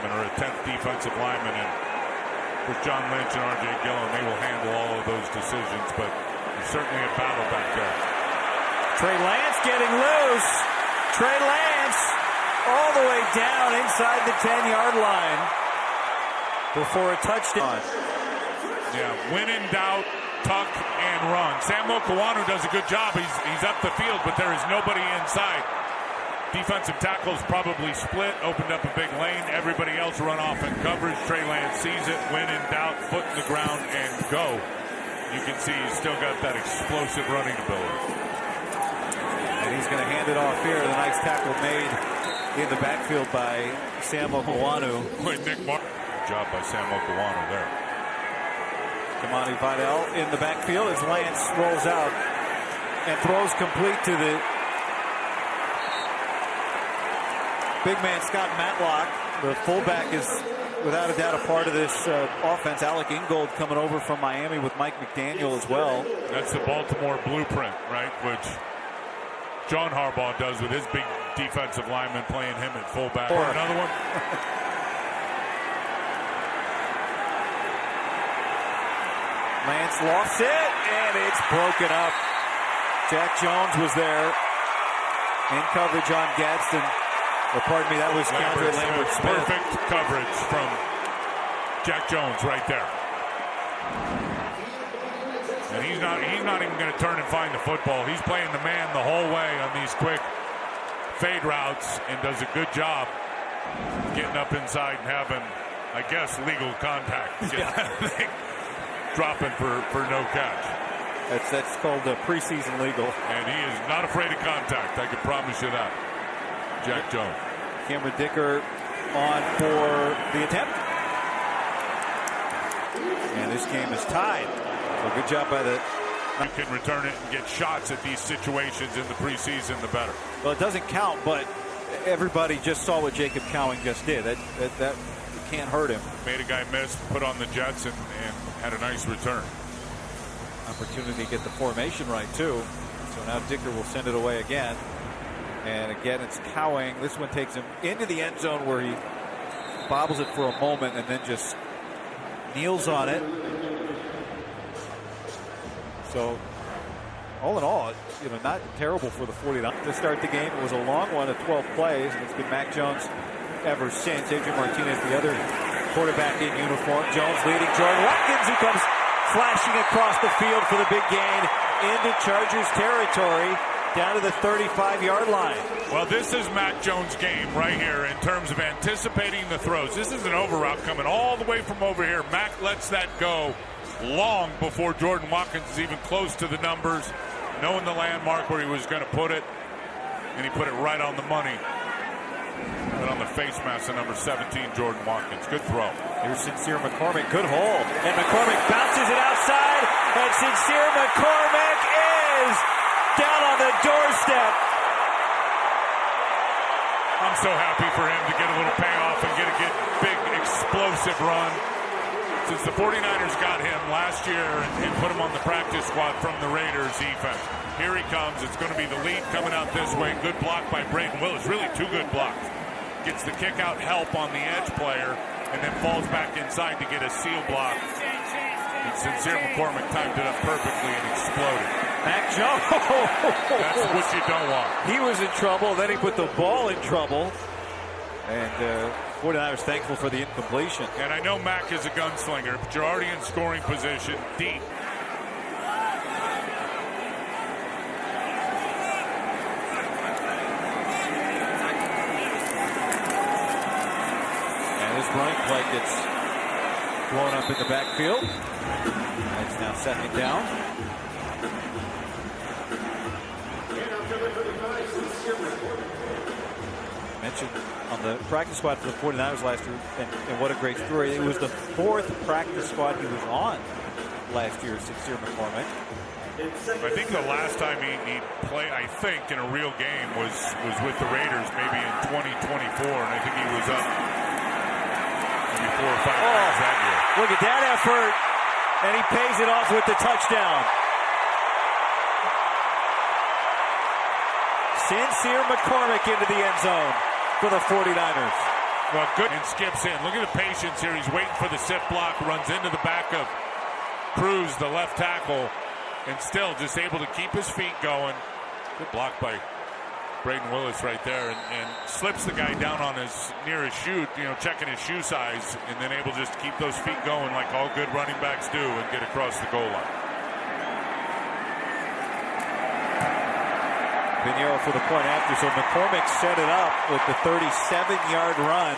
lineman or a 10th defensive lineman. And with John Lynch and R.J. Gillen, they will handle all of those decisions. But there's certainly a battle back there. Trey Lance getting loose. Trey Lance all the way down inside the 10-yard line before a touchdown. Yeah, when in doubt, tuck and run. Sam Okawanu does a good job. He's up the field, but there is nobody inside. Defensive tackles probably split, opened up a big lane. Everybody else run off in coverage. Trey Lance sees it. When in doubt, foot in the ground and go. You can see he's still got that explosive running ability. And he's going to hand it off here. The nice tackle made in the backfield by Sam Okawanu. Nick Martin. Good job by Sam Okawanu there. Kamani Vidal in the backfield as Lance rolls out and throws complete to the big man Scott Matlock. The fullback is without a doubt a part of this offense. Alec Ingold coming over from Miami with Mike McDaniel as well. That's the Baltimore blueprint, right? Which John Harbaugh does with his big defensive lineman playing him at fullback. Or another one. Lance lofts it, and it's broken up. Jack Jones was there in coverage on Gadsden. Or pardon me, that was Kendra Lambert-Smith. Perfect coverage from Jack Jones right there. And he's not even going to turn and find the football. He's playing the man the whole way on these quick fade routes and does a good job getting up inside and having, I guess, legal contact. Dropping for no catch. That's called preseason legal. And he is not afraid of contact. I can promise you that. Jack Jones. Cameron Dicker on for the attempt. And this game is tied. So good job by the... You can return it and get shots at these situations in the preseason, the better. Well, it doesn't count, but everybody just saw what Jacob Cowing just did. That can't hurt him. Made a guy miss, put on the Jets, and had a nice return. Opportunity to get the formation right, too. So now Dicker will send it away again. And again, it's Cowing. This one takes him into the end zone where he bobbles it for a moment and then just kneels on it. So, all in all, not terrible for the 49ers to start the game. It was a long one of 12 plays, and it's been Mac Jones ever since. Adrian Martinez, the other quarterback in uniform. Jones leading Jordan Watkins, who comes flashing across the field for the big gain into Chargers territory. Down to the 35-yard line. Well, this is Mac Jones' game right here in terms of anticipating the throws. This is an over route coming all the way from over here. Mac lets that go long before Jordan Watkins is even close to the numbers, knowing the landmark where he was going to put it, and he put it right on the money. But on the face mask of number 17, Jordan Watkins. Good throw. Here's Sincere McCormick. Good hole. And McCormick bounces it outside, and Sincere McCormick is down on the doorstep. I'm so happy for him to get a little payoff and get a big explosive run. Since the 49ers got him last year and put him on the practice squad from the Raiders defense. Here he comes. It's going to be the lead coming out this way. Good block by Braden Willis. Really two good blocks. Gets the kick out help on the edge player and then falls back inside to get a seal block. And Sincere McCormick timed it up perfectly and exploded. Mac Jones. That's what you don't want. He was in trouble. Then he put the ball in trouble. And 49ers thankful for the incompletion. And I know Mac is a gunslinger, but you're already in scoring position deep. And this running play gets blown up in the backfield. It's now second down. Mentioned on the practice squad for the 49ers last year, and what a great story. It was the fourth practice squad he was on last year, Sincere McCormick. I think the last time he played, I think, in a real game was with the Raiders, maybe in 2024, and I think he was up maybe 4 or 5 times that year. Look at that effort, and he pays it off with the touchdown. Sincere McCormick into the end zone for the 49ers. Well, good, and skips in. Look at the patience here. He's waiting for the sit block, runs into the back of Cruz, the left tackle, and still just able to keep his feet going. Good block by Braden Willis right there, and slips the guy down on near his shoe, checking his shoe size, and then able just to keep those feet going like all good running backs do and get across the goal line. Pinheiro for the point after. So McCormick set it up with the 37-yard run.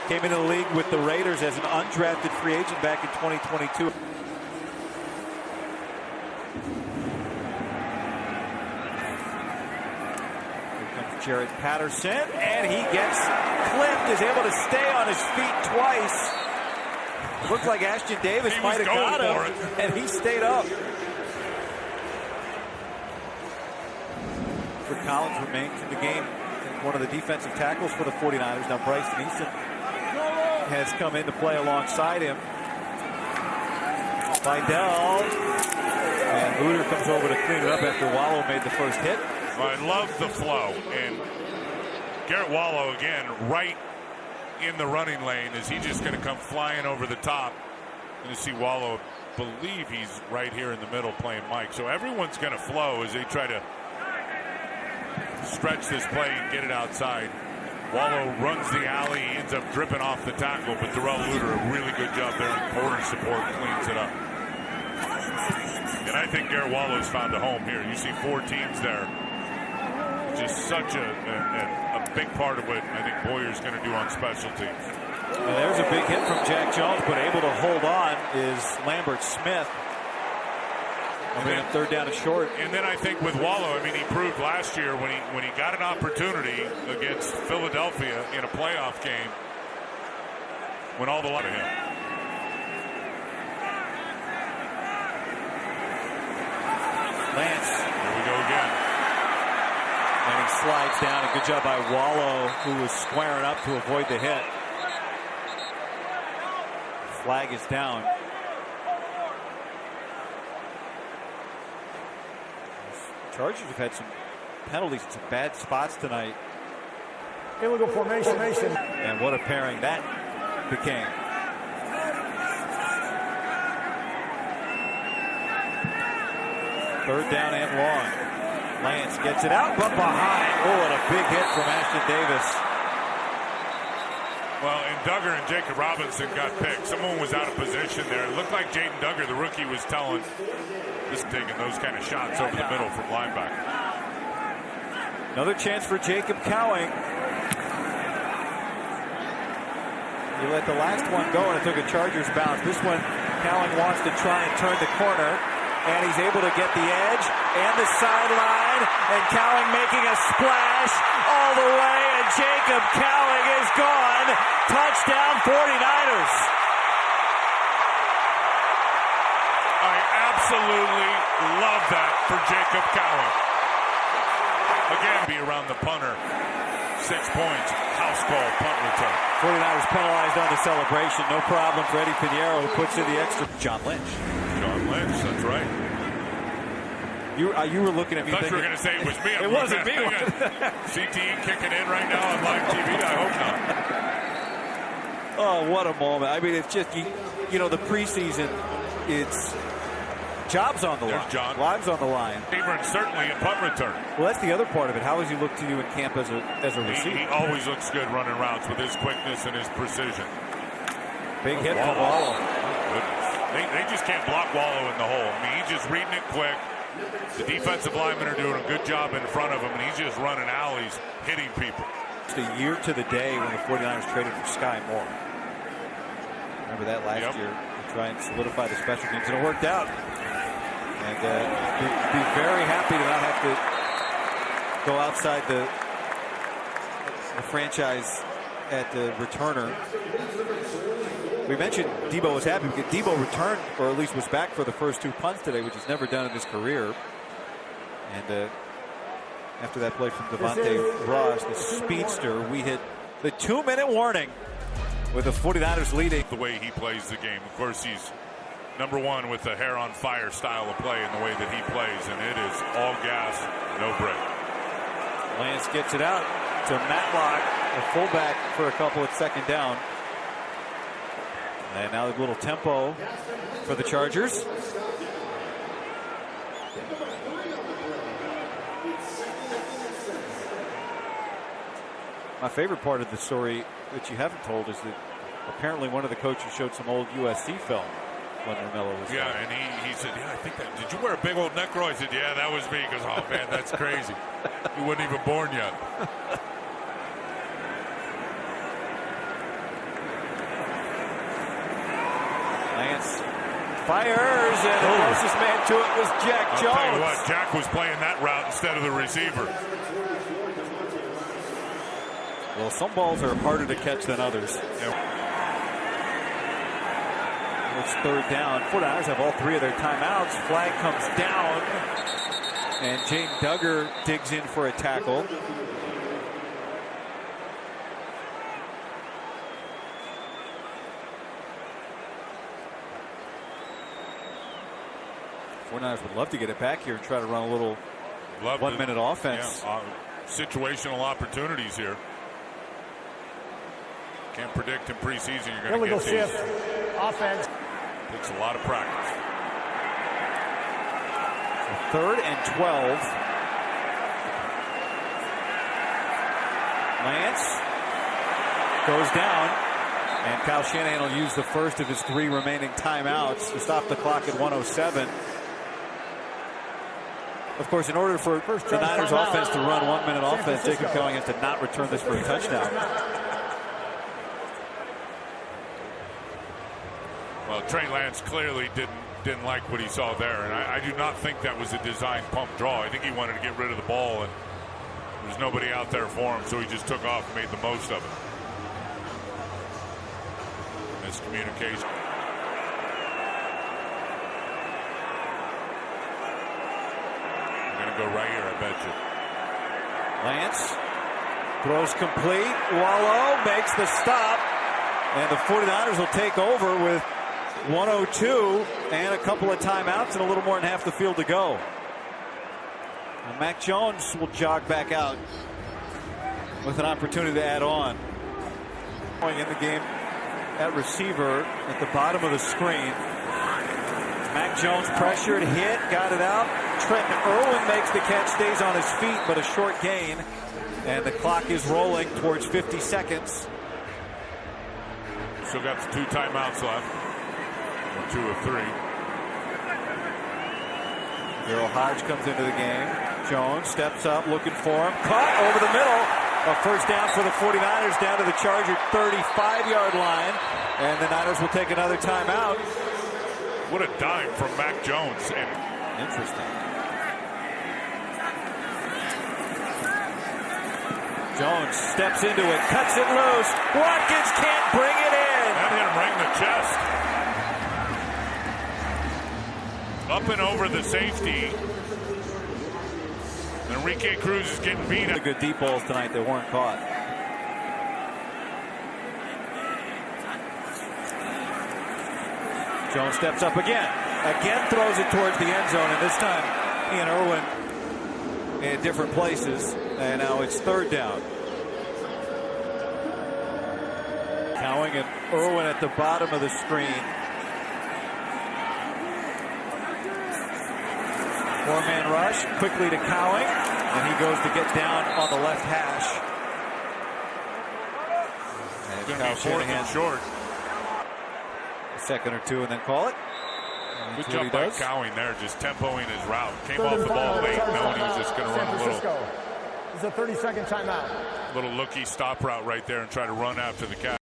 Came into the league with the Raiders as an undrafted free agent back in 2022. Here comes Jared Patterson, and he gets clipped, is able to stay on his feet twice. Looked like Ashton Davis might have got him, and he stayed up. Collins remains in the game, one of the defensive tackles for the 49ers. Now Bryson Easton has come into play alongside him. Vidal, and Luter comes over to clean it up after Wallow made the first hit. I love the flow, and Garrett Wallow again right in the running lane. Is he just going to come flying over the top? And you see Wallow, believe he's right here in the middle playing Mike. So everyone's going to flow as they try to stretch this play and get it outside. Wallow runs the alley. He ends up dripping off the tackle, but Darrell Luter, a really good job there in corner support, cleans it up. And I think Garrett Wallow's found a home here. You see 4 teams there. Just such a big part of what I think Boyer's going to do on special teams. Well, there's a big hit from Jack Jones, but able to hold on is Lambert Smith. Third down and short. And then I think with Wallow, he proved last year when he got an opportunity against Philadelphia in a playoff game, went all the way to him. Lance. Here we go again. And he slides down. A good job by Wallow, who was squaring up to avoid the hit. Flag is down. Chargers have had some penalties in some bad spots tonight. Illegal formation. And what a pairing that became. Third down and long. Lance gets it out, but behind. Oh, and a big hit from Ashton Davis. Well, and Duggar and Jacob Robinson got picked. Someone was out of position there. It looked like Jaden Duggar, the rookie, was telling just taking those kind of shots over the middle from linebacker. Another chance for Jacob Cowing. He let the last one go, and it took a Chargers bounce. This one, Cowing wants to try and turn the corner, and he's able to get the edge and the sideline, and Cowing making a splash all the way, and Jacob Cowing is gone. Touchdown 49ers. I absolutely love that for Jacob Cowing. Again, be around the punter. 6 points. House call, punt return. 49ers penalized on the celebration. No problem for Eddie Pinheiro, who puts in the extra. John Lynch. John Lynch, that's right. You were looking at me. I thought you were going to say it was me. It wasn't me. CTE kicking in right now on live TV. I hope not. Oh, what a moment. It's just, the preseason, it's jobs on the line. Lives on the line. And certainly a punt return. Well, that's the other part of it. How has he looked to you in camp as a receiver? He always looks good running routes with his quickness and his precision. Big hit from Wallow. They just can't block Wallow in the hole. He's just reading it quick. The defensive linemen are doing a good job in front of him, and he's just running alleys, hitting people. It's a year to the day when the 49ers traded for Sky Moore. Remember that last year to try and solidify the special teams, and it worked out. And be very happy to not have to go outside the franchise at the returner. We mentioned Debo was happy because Debo returned, or at least was back for the first 2 punts today, which he's never done in his career. And after that play from Devontae Ross, the speedster, we hit the 2-minute warning with the 49ers leading. The way he plays the game. Of course, he's #1 with the hair on fire style of play in the way that he plays, and it is all gas, no break. Lance gets it out to Matlock. a fullback for a couple at second down. And now a little tempo for the Chargers. My favorite part of the story that you haven't told is that apparently one of the coaches showed some old USC film when Romello was there. And he said, yeah, I think that, did you wear a big old neck roll? I said, yeah, that was me. He goes, oh man, that's crazy. You wasn't even born yet. Lance fires, and the closest man to it was Jack Jones. I'll tell you what, Jack was playing that route instead of the receiver. Well, some balls are harder to catch than others. It's third down. 49ers have all three of their timeouts. Flag comes down, and Jane Duggar digs in for a tackle. Niners would love to get it back here and try to run a little 1 minute offense. Yeah, situational opportunities here. Can't predict in preseason you're going to get these. Shift. Offense. Takes a lot of practice. So 3rd and 12. Lance goes down, and Kyle Shanahan will use the first of his 3 remaining timeouts to stop the clock at 1:07. Of course, in order for the Niners offense to run 1 minute offense, Jacob Cohen has to not return this for a touchdown. Well, Trey Lance clearly didn't like what he saw there, and I do not think that was a design pump draw. I think he wanted to get rid of the ball, and there was nobody out there for him, so he just took off and made the most of it. Miscommunication. Go right here, I bet you. Lance throws complete. Wallow makes the stop, and the 49ers will take over with 1:02 and a couple of timeouts and a little more than half the field to go. And Mac Jones will jog back out with an opportunity to add on. Going in the game at receiver at the bottom of the screen. Mac Jones pressured, hit, got it out. Trenton Irwin makes the catch, stays on his feet, but a short gain. And the clock is rolling towards 50 seconds. Still got the 2 timeouts left. Or 2 of 3. Daryl Hodge comes into the game. Jones steps up, looking for him. Caught over the middle. A first down for the 49ers down to the Charger 35-yard line. And the Niners will take another timeout. What a dime from Mac Jones. And interesting. Jones steps into it, cuts it loose. Watkins can't bring it in. That hit him right in the chest. Up and over the safety. Enrique Cruz is getting beat up. Good deep balls tonight that weren't caught. Jones steps up again. Again throws it towards the end zone, and this time he and Irwin in different places. And now it's 3rd down. Cowing and Irwin at the bottom of the screen. 4-man rush, quickly to Cowing, and he goes to get down on the left hash. It's going to be 4th and short. A second or 2 and then call it. Good job by Cowing there, just tempoing his route. Came off the ball late, knowing he was just going to run a little. It's a 30-second timeout. Little looky stop route right there and try to run after the catch.